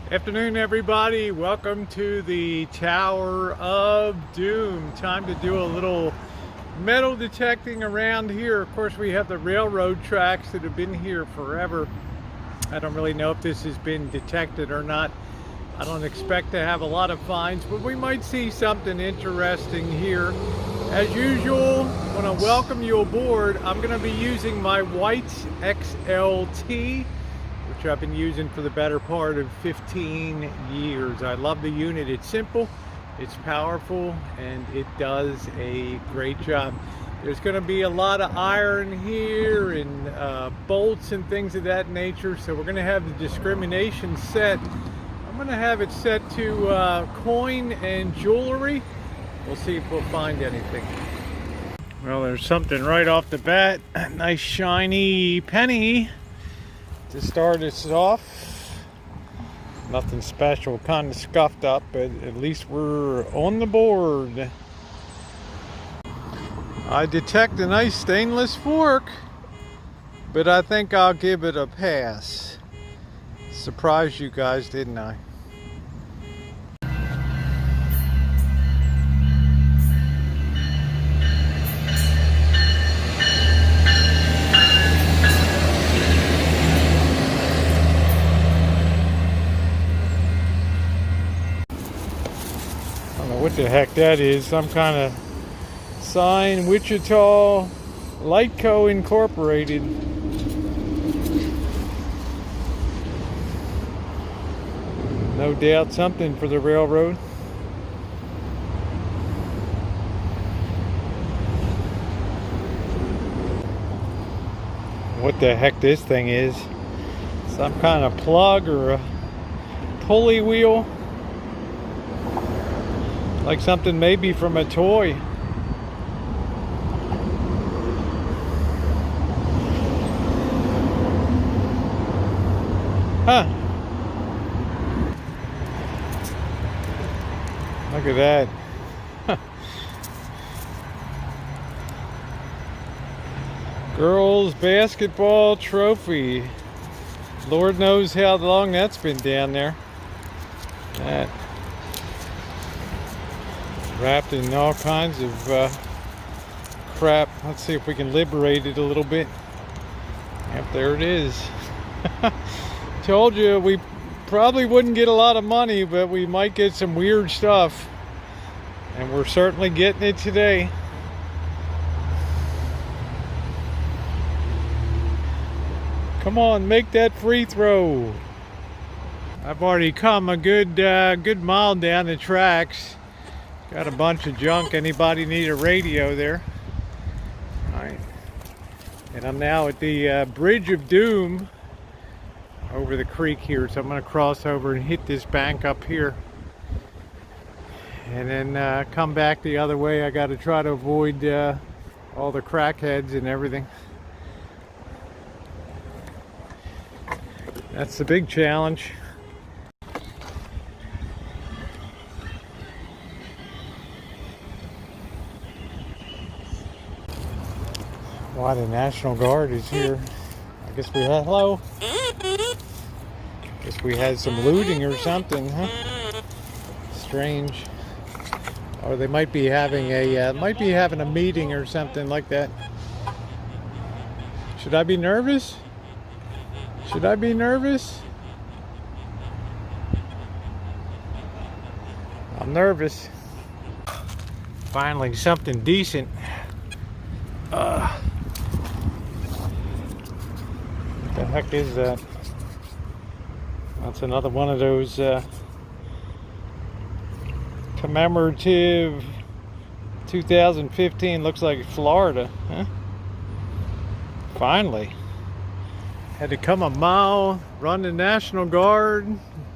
Afternoon, everybody. Welcome to the Tower of Doom. Time to do a little metal detecting around here. Of course, we have the railroad tracks that have been here forever. I don't really know if this has been detected or not. I don't expect to have a lot of finds, but we might see something interesting here. As usual, I want to welcome you aboard. I'm going to be using my white XLT, which I've been using for the better part of 15 years. I love the unit. It's simple, it's powerful, and it does a great job. There's going to be a lot of iron here and bolts and things of that nature, so we're going to have the discrimination set. I'm going to have it set to coin and jewelry. We'll see if we'll find anything. Well, there's something right off the bat. A nice shiny penny to start us off. Nothing special, kind of scuffed up, but at least we're on the board. I detect a nice stainless fork, but I think I'll give it a pass. Surprised you guys, didn't I? What the heck that is, some kind of sign, Wichita Light Co. Incorporated. No doubt something for the railroad. What the heck this thing is, some kind of plug or a pulley wheel. Like something maybe from a toy. Huh. Look at that. Girls basketball trophy. Lord knows how long that's been down there. That. Wrapped in all kinds of crap. Let's see if we can liberate it a little bit. Yep, there it is. Told you we probably wouldn't get a lot of money, but we might get some weird stuff. And we're certainly getting it today. Come on, make that free throw. I've already come a good mile down the tracks. Got a bunch of junk. Anybody need a radio there? Alright. And I'm now at the Bridge of Doom over the creek here. So I'm going to cross over and hit this bank up here. And then come back the other way. I got to try to avoid all the crackheads and everything. That's the big challenge. Why the National Guard is here. I guess we had, hello? Guess we had some looting or something, huh? Strange. Or they might be having a meeting or something like that. Should I be nervous? Should I be nervous? I'm nervous. Finally something decent. What the heck is that? That's another one of those commemorative 2015, looks like Florida, huh? Finally. Had to come a mile, run the National Guard,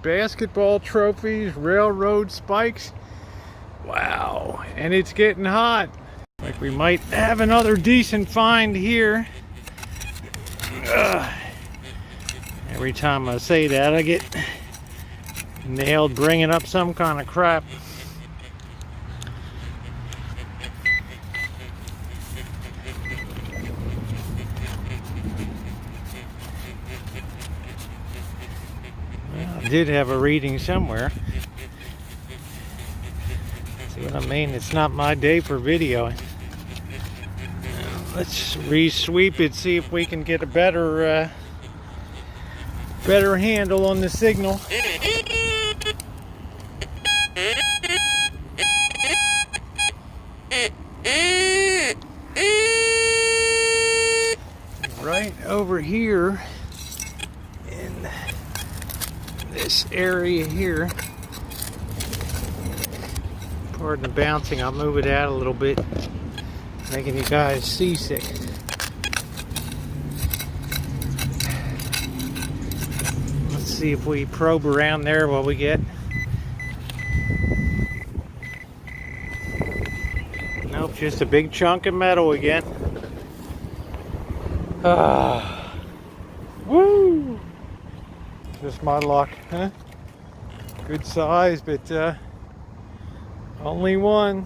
basketball trophies, railroad spikes. Wow, and it's getting hot. Like we might have another decent find here. Every time I say that, I get nailed bringing up some kind of crap. I did have a reading somewhere. See what I mean? It's not my day for videoing. Let's re-sweep it, see if we can get a better handle on the signal. Right over here in this area here. Pardon the bouncing, I'll move it out a little bit, making you guys seasick. Let's see if we probe around there while we get. Nope, just a big chunk of metal again. Woo! Just my luck, huh? Good size, but only one.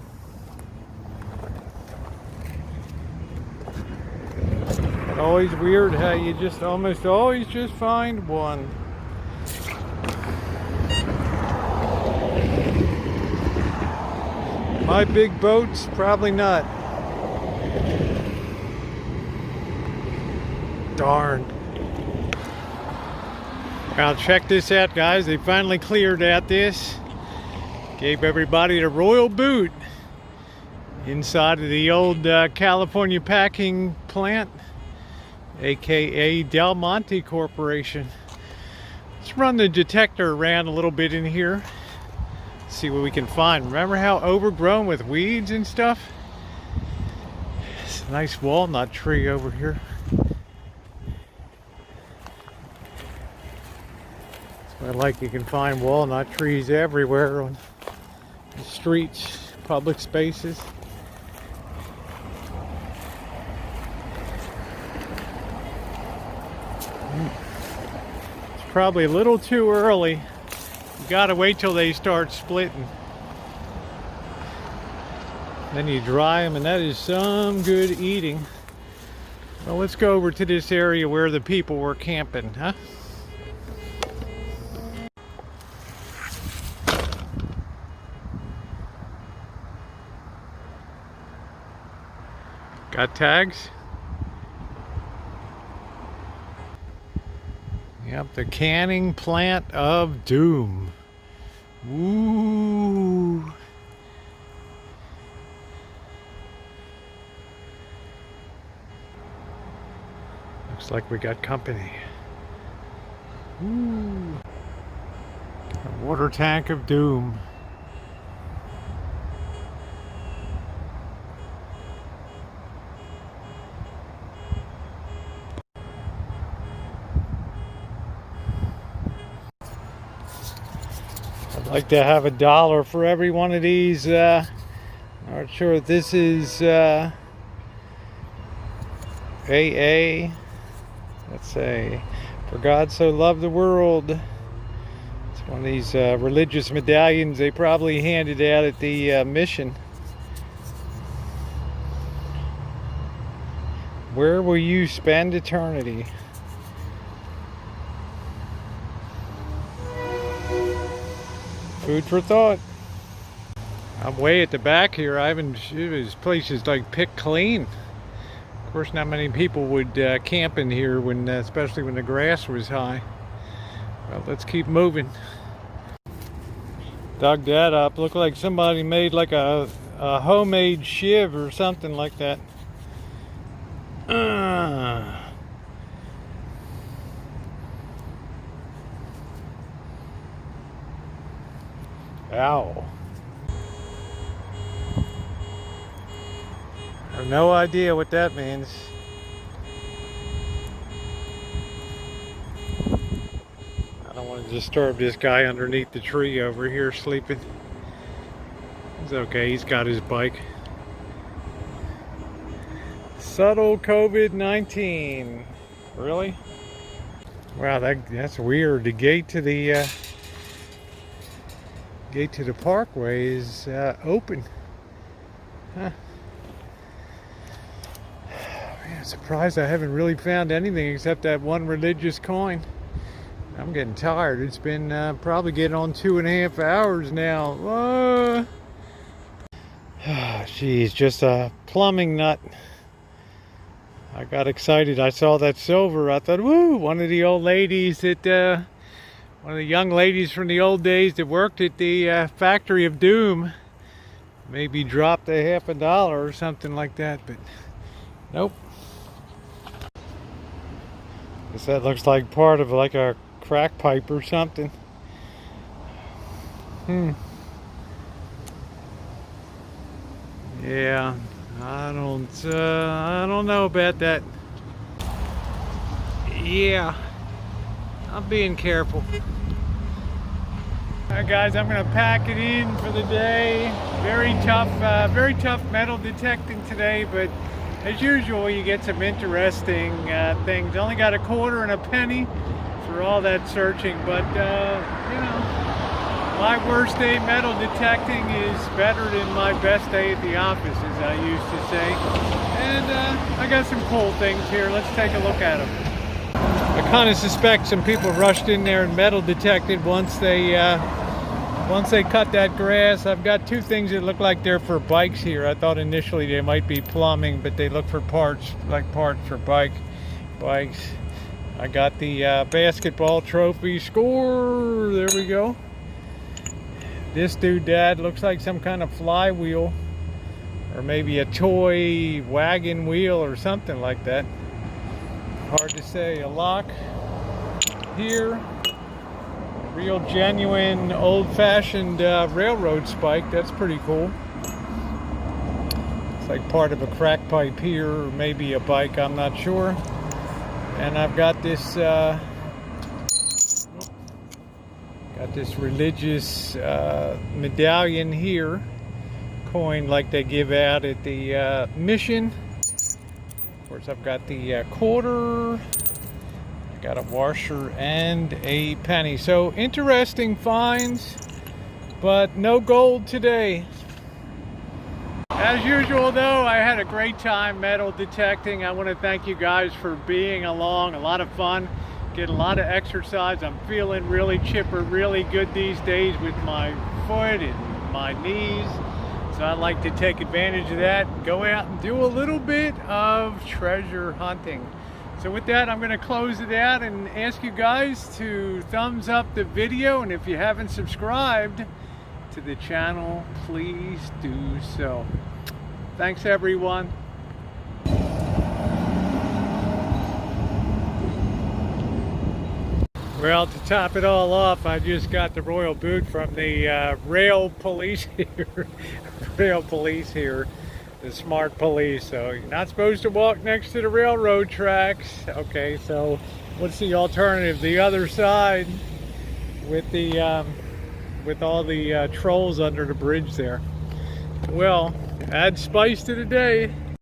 Always weird how you just almost always just find one. My big boats, probably not. Darn. Now check this out, guys. They finally cleared out this. Gave everybody the royal boot inside of the old California packing plant, aka Monte Corporation. Let's run the detector around a little bit in here, see what we can find. Remember how overgrown with weeds and stuff? It's a nice walnut tree over here. I like you can find walnut trees everywhere on the streets, public spaces. It's probably a little too early. You gotta wait till they start splitting. Then you dry them, and that is some good eating. Well, let's go over to this area where the people were camping, huh? Got tags? Yep, the canning plant of doom. Ooh. Looks like we got company. Ooh. A water tank of doom. I'd like to have $1 for every one of these. Not sure if this is AA. Let's say, for God so loved the world. It's one of these religious medallions they probably handed out at the mission. Where will you spend eternity? Food for thought. I'm way at the back here. I haven't. This place is like picked clean. Of course, not many people would camp in here when, especially when the grass was high. Well, let's keep moving. Dug that up. Looked like somebody made like a homemade shiv or something like that. Ow. I have no idea what that means. I don't want to disturb this guy underneath the tree over here sleeping. It's okay, he's got his bike. Subtle COVID-19. Really? Wow, that's weird. The gate to the parkway is open. Huh. Man, surprised I haven't really found anything except that one religious coin. I'm getting tired. It's been probably getting on 2.5 hours now. She's just a plumbing nut. I got excited. I saw that silver. I thought, woo, one of the old ladies that, one of the young ladies from the old days that worked at the factory of doom maybe dropped a half a dollar or something like that, but nope. Guess that looks like part of like a crack pipe or something. Yeah, I don't know about that. Yeah, I'm being careful. All right, guys, I'm gonna pack it in for the day. Very tough metal detecting today, but as usual, you get some interesting things. Only got a quarter and a penny for all that searching, but you know, my worst day metal detecting is better than my best day at the office, as I used to say. And I got some cool things here. Let's take a look at them. I kind of suspect some people rushed in there and metal detected once they cut that grass. I've got two things that look like they're for bikes here. I thought initially they might be plumbing, but they look for parts, like parts for bikes. I got the basketball trophy score. There we go. This doodad looks like some kind of flywheel, or maybe a toy wagon wheel or something like that. Hard to say. A lock here. Real genuine old-fashioned railroad spike. That's pretty cool. It's like part of a crack pipe here, or maybe a bike, I'm not sure. And I've got this religious medallion here, coin like they give out at the mission. Of course, I've got the quarter. I got a washer and a penny. So interesting finds, but no gold today. As usual though, I had a great time metal detecting. I want to thank you guys for being along. A lot of fun. Get a lot of exercise. I'm feeling really chipper, really good these days with my foot and my knees. So I like to take advantage of that and go out and do a little bit of treasure hunting. So with that, I'm going to close it out and ask you guys to thumbs up the video. And if you haven't subscribed to the channel, please do so. Thanks, everyone. Well, to top it all off, I just got the royal boot from the rail police here. Rail police here. The smart police. So you're not supposed to walk next to the railroad tracks. Okay, so what's the alternative? The other side with the with all the trolls under the bridge there. Well, add spice to the day.